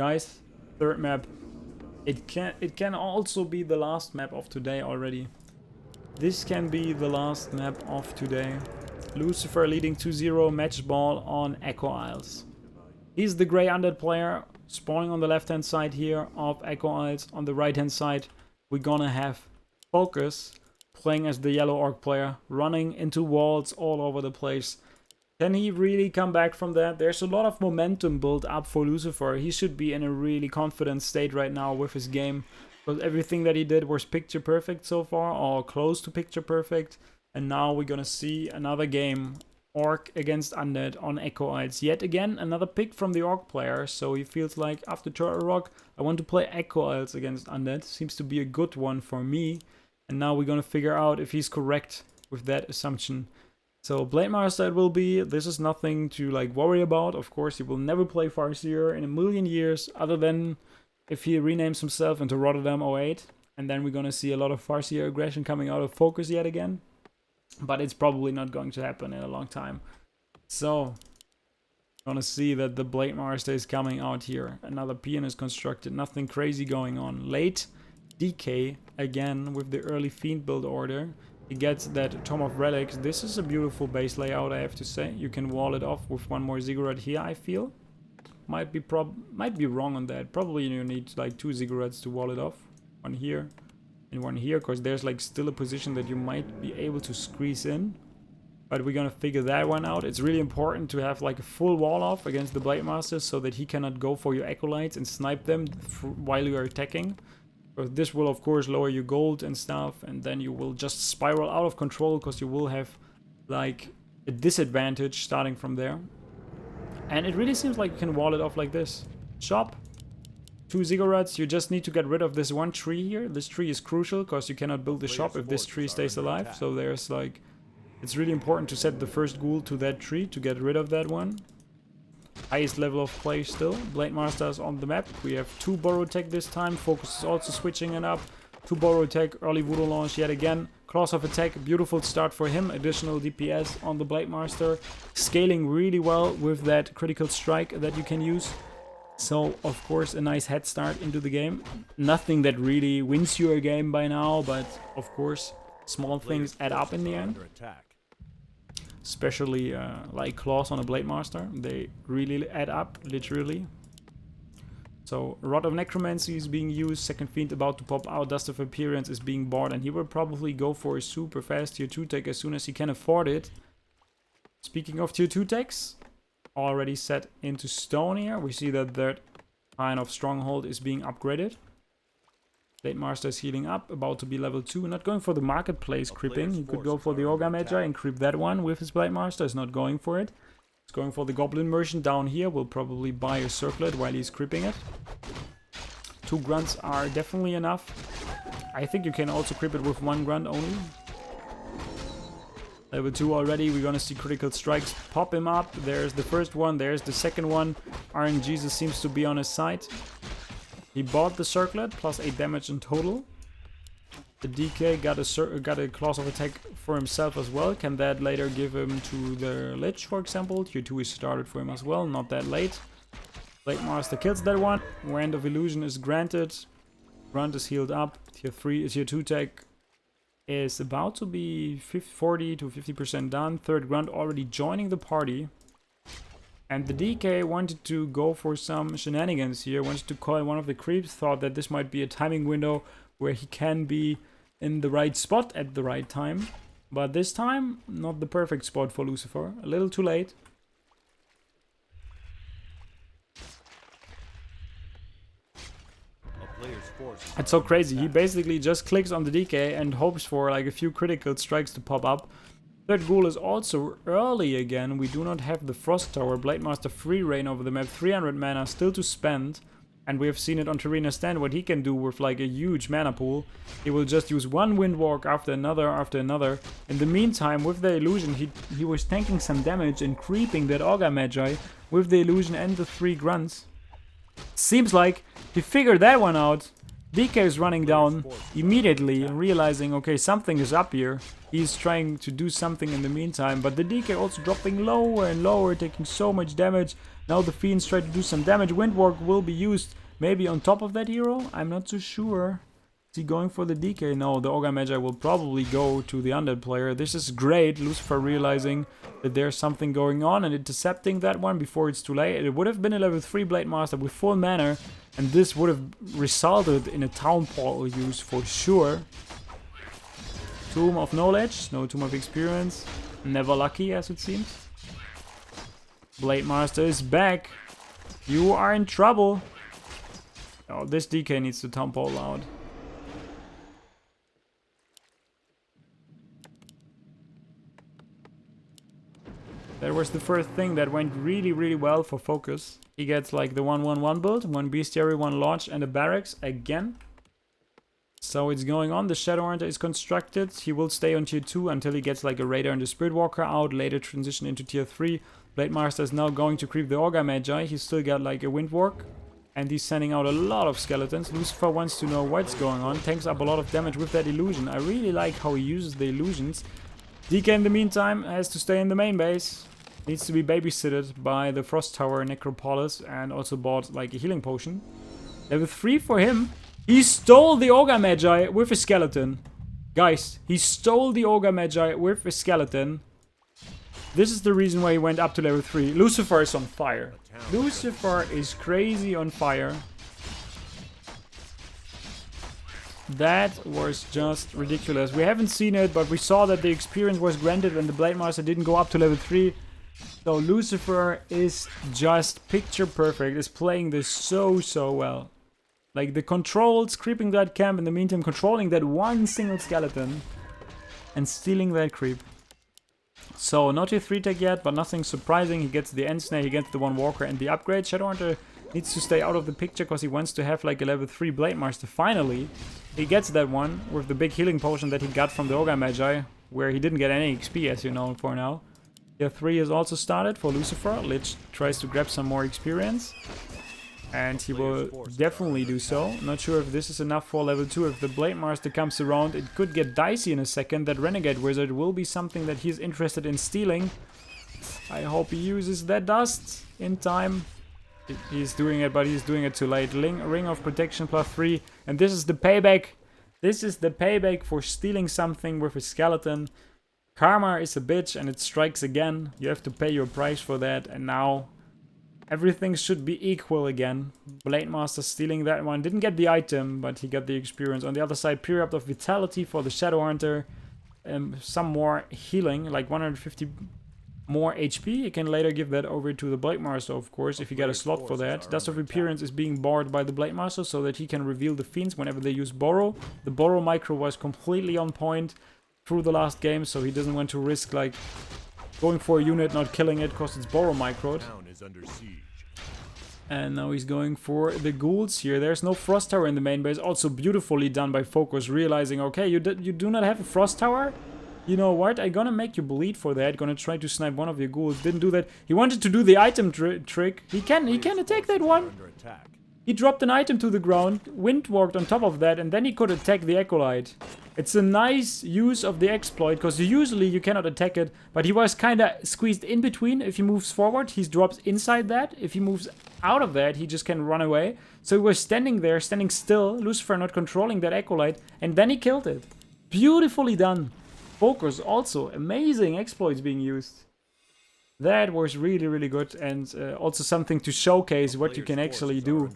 Guys, third map. It can also be the last map of today already. This can be the last map of today. Lucifer leading 2-0 match ball on Echo Isles. He's the grey undead player spawning on the left hand side here of Echo Isles. On the right hand side we're gonna have FoCuS playing as the yellow orc player, running into walls all over the place. Can he really come back from that? There's a lot of momentum built up for Lucifer. He should be in a really confident state right now with his game, because everything that he did was picture perfect so far, or close to picture perfect. And now we're gonna see another game, Orc against Undead on Echo Isles. Yet again, another pick from the Orc player, so he feels like after Turtle Rock, I want to play Echo Isles against Undead. Seems to be a good one for me. And now we're gonna figure out if he's correct with that assumption. So Blademaster it will be. This is nothing to like worry about. Of course, he will never play Farseer in a million years, other than if he renames himself into Rotterdam 08. And then we're gonna see a lot of Farseer aggression coming out of FoCuS yet again. But it's probably not going to happen in a long time. So, gonna see that the Blademaster is coming out here. Another peon is constructed. Nothing crazy going on. Late DK again with the early Fiend build order. He gets that Tome of Relics. This is a beautiful base layout, I have to say. You can wall it off with one more ziggurat here, I feel. Might be wrong on that. Probably you need like 2 ziggurats to wall it off. One here and one here, because there's like still a position that you might be able to squeeze in. But we're gonna figure that one out. It's really important to have like a full wall off against the Blademaster so that he cannot go for your acolytes and snipe them while you are attacking. But this will of course lower your gold and stuff, and then you will just spiral out of control because you will have like a disadvantage starting from there. And it really seems like you can wall it off like this. Shop, 2 ziggurats. You just need to get rid of this one tree here. This tree is crucial because you cannot build the shop if this tree stays alive. So there's like, it's really important to set the first ghoul to that tree to get rid of that one. Highest level of play still. Blademaster is on the map. We have 2 borrow tech this time. FoCuS is also switching it up. 2 borrow tech, early voodoo launch yet again. Claws of attack, beautiful start for him. Additional DPS on the Blademaster. Scaling really well with that critical strike that you can use. So, of course, a nice head start into the game. Nothing that really wins you a game by now, but of course, small things add up in the end. Especially like claws on a Blademaster, they really add up, literally. So, Rod of Necromancy is being used, second Fiend about to pop out, Dust of Appearance is being bought, and he will probably go for a super fast tier 2 tech as soon as he can afford it. Speaking of tier 2 techs, already set into stone here. We see that that kind of stronghold is being upgraded. Blademaster is healing up, about to be level 2. Not going for the marketplace creeping. He could go for the Ogre Magi and creep that one with his Blademaster. Is not going for it. He's going for the Goblin Merchant down here. Will probably buy a circlet while he's creeping it. 2 grunts are definitely enough. I think you can also creep it with 1 grunt only. Level 2 already. We're gonna see critical strikes pop him up. There's the first one. There's the second one. RNGesus seems to be on his side. He bought the circlet, plus 8 damage in total. The DK got a claws of attack for himself as well. Can that later give him to the Lich, for example? Tier 2 is started for him as well, not that late. Blademaster kills that one. Wand of Illusion is granted. Grunt is healed up. Tier 2 tech is about to be 40 to 50% done. Third Grunt already joining the party. And the DK wanted to go for some shenanigans here, wanted to call one of the creeps, thought that this might be a timing window where he can be in the right spot at the right time. But this time, not the perfect spot for Lucifer. A little too late. It's so crazy. He basically just clicks on the DK and hopes for like a few critical strikes to pop up. Third ghoul is also early again. We do not have the Frost Tower. Blademaster free reign over the map. 300 mana still to spend. And we have seen it on Terrena Stand what he can do with like a huge mana pool. He will just use one Windwalk after another after another. In the meantime, with the illusion, he was tanking some damage and creeping that Ogre Magi with the illusion and the 3 grunts. Seems like he figured that one out. DK is running down immediately, realizing, okay, something is up here. He's trying to do something in the meantime, but the DK also dropping lower and lower, taking so much damage. Now the Fiends try to do some damage. Windwalk will be used maybe on top of that hero. I'm not too sure. Is he going for the DK? No, the Ogre Magi will probably go to the Undead player. This is great. Lucifer realizing that there's something going on and intercepting that one before it's too late. It would have been a level 3 Blade Master with full mana, and this would have resulted in a Town Portal use for sure. Tomb of Knowledge, no Tomb of Experience. Never lucky, as it seems. Blade Master is back. You are in trouble. Oh, this DK needs to Town Portal out. That was the first thing that went really, really well for FoCuS. He gets like the 1-1-1 build, 1 Bestiary, 1 Launch, and a Barracks again. So it's going on. The Shadow Hunter is constructed. He will stay on tier 2 until he gets like a Raider and a Spirit Walker out. Later transition into tier 3. Blade Master is now going to creep the Ogre Magi. He's still got like a Windwalk. And he's sending out a lot of skeletons. Lucifer wants to know what's going on. Tanks up a lot of damage with that illusion. I really like how he uses the illusions. DK in the meantime has to stay in the main base. Needs to be babysitted by the Frost Tower Necropolis and also bought like a healing potion. Level 3 for him. He stole the Ogre Magi with a skeleton. Guys, he stole the Ogre Magi with a skeleton. This is the reason why he went up to level 3. Lucifer is on fire. Lucifer is crazy on fire. That was just ridiculous. We haven't seen it, but we saw that the experience was granted and the Blade Master didn't go up to level 3. So Lucifer is just picture perfect. Is playing this so well. Like the controls, creeping that camp, in the meantime controlling that one single skeleton and stealing that creep. So not tier 3 tech yet, but nothing surprising. He gets the End Snare, he gets the 1 Walker and the upgrade. Shadowhunter needs to stay out of the picture because he wants to have like a level 3 Blade Master. Finally, he gets that one with the big healing potion that he got from the Ogre Magi, where he didn't get any XP as you know for now. Tier 3 is also started for Lucifer. Lich tries to grab some more experience. And he will definitely do so. Not sure if this is enough for level 2. If the Blade Master comes around, it could get dicey in a second. That Renegade Wizard will be something that he's interested in stealing. I hope he uses that dust in time. He's doing it, but he's doing it too late. Ring of Protection +3. And this is the payback. This is the payback for stealing something with a skeleton. Karma is a bitch and it strikes again. You have to pay your price for that. And now everything should be equal again. Blade Master stealing that one. Didn't get the item, but he got the experience. On the other side, Period of Vitality for the Shadow Hunter. Some more healing, like 150 more HP. You can later give that over to the Blade Master, of course, if you get a slot for that. Dust of Appearance is being barred by the Blade Master so that he can reveal the Fiends whenever they use Borrow. The Borrow micro was completely on point through the last game, so he doesn't want to risk like going for a unit, not killing it because it's Borrow microed. And now he's going for the ghouls here. There's no Frost Tower in the main base. Also beautifully done by FoCuS, realizing, okay, you do not have a Frost Tower? You know what? I'm gonna make you bleed for that. Gonna try to snipe one of your ghouls. Didn't do that. He wanted to do the item trick. He can attack that one. He dropped an item to the ground, windwalked on top of that, and then he could attack the Acolyte. It's a nice use of the exploit, because usually you cannot attack it, but he was kinda squeezed in between. If he moves forward, he drops inside that. If he moves out of that, he just can run away. So he was standing there, standing still, Lucifer not controlling that Acolyte, and then he killed it. Beautifully done. FoCuS also, amazing exploits being used. That was really, really good, and also something to showcase what you can actually do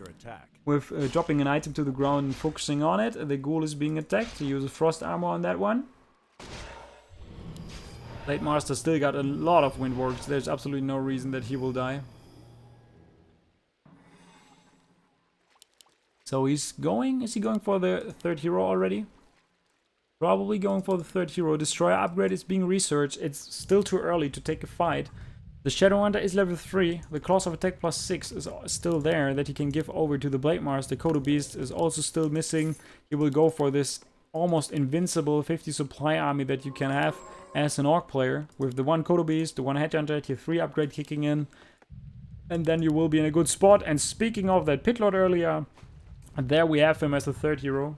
with dropping an item to the ground and focusing on it. The ghoul is being attacked. You use a frost armor on that one. Blade Master still got a lot of windworks. There's absolutely no reason that he will die. So he's going. Is he going for the third hero already? Probably going for the third hero. Destroyer upgrade is being researched. It's still too early to take a fight. The Shadow Hunter is level 3. The Claws of Attack +6 is still there that he can give over to the Blade Master. The Kodo Beast is also still missing. He will go for this almost invincible 50 supply army that you can have as an Orc player. With the 1 Kodo Beast, the 1 Headhunter, tier 3 upgrade kicking in. And then you will be in a good spot. And speaking of that Pitlord earlier, And there we have him as the third hero.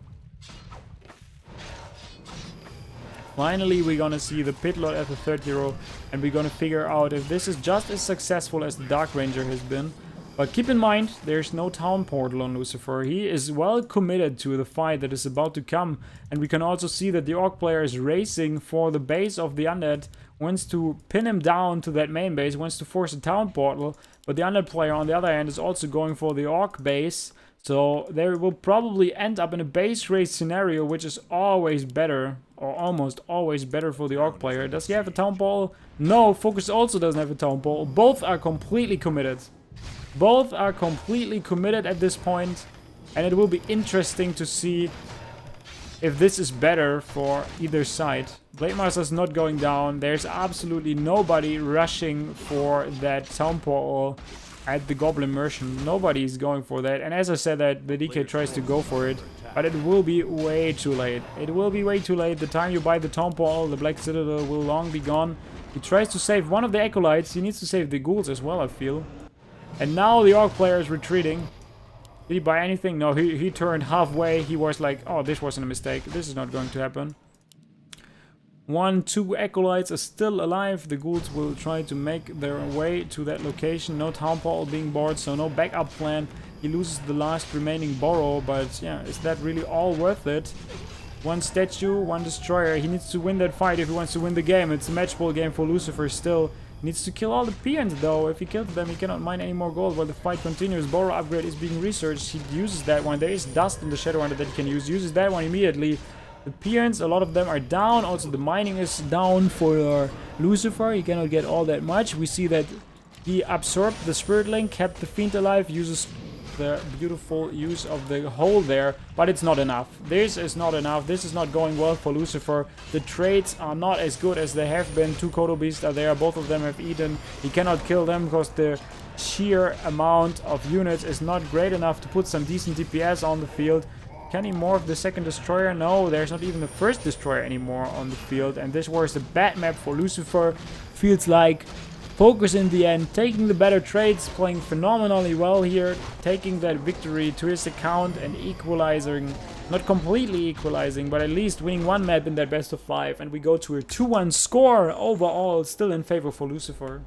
Finally, we're gonna see the Pit Lord as the third hero, and we're gonna figure out if this is just as successful as the Dark Ranger has been. But keep in mind, there's no town portal on Lucifer. He is well committed to the fight that is about to come, and we can also see that the Orc player is racing for the base of the Undead, wants to pin him down to that main base, wants to force a town portal, but the Undead player on the other hand is also going for the Orc base. So they will probably end up in a base race scenario, which is always better, or almost always better for the Orc player. Does he have a town portal? No, FoCuS also doesn't have a town portal. Both are completely committed. Both are completely committed at this point, and it will be interesting to see if this is better for either side. Blademaster's not going down. There's absolutely nobody rushing for that town portal at the Goblin Merchant. Nobody is going for that. And as I said, that the DK tries to go for it, but it will be way too late. It will be way too late. The time you buy the town portal, the Black Citadel will long be gone. He tries to save one of the Acolytes. He needs to save the ghouls as well, I feel. And now the Orc player is retreating. Did he buy anything? No, he turned halfway. He was like, oh, this wasn't a mistake. This is not going to happen. 2 Acolytes are still alive. The ghouls will try to make their way to that location. No town portal being bored, so no backup plan. He loses the last remaining Burrow, but yeah, is that really all worth it? 1 statue, 1 destroyer. He needs to win that fight if he wants to win the game. It's a match ball game for Lucifer still. He needs to kill all the peons though. If he kills them, he cannot mine any more gold while the fight continues. Burrow upgrade is being researched. He uses that one. There is dust in the Shadow Hunter that he can use. Uses that one immediately. The peons, a lot of them are down. Also, the mining is down for Lucifer. He cannot get all that much. We see that he absorbed the Spirit Link, kept the Fiend alive, uses the beautiful use of the hole there, but it's not enough. This is not enough. This is not going well for Lucifer. The trades are not as good as they have been. 2 Kodo Beasts are there. Both of them have eaten. He cannot kill them because the sheer amount of units is not great enough to put some decent DPS on the field. Can he morph the second destroyer? No, there's not even the first destroyer anymore on the field. And this was a bad map for Lucifer. Feels like FoCuS in the end, taking the better trades, playing phenomenally well here, taking that victory to his account and equalizing, not completely equalizing, but at least winning 1 map in that best of 5. And we go to a 2-1 score overall, still in favor for Lucifer.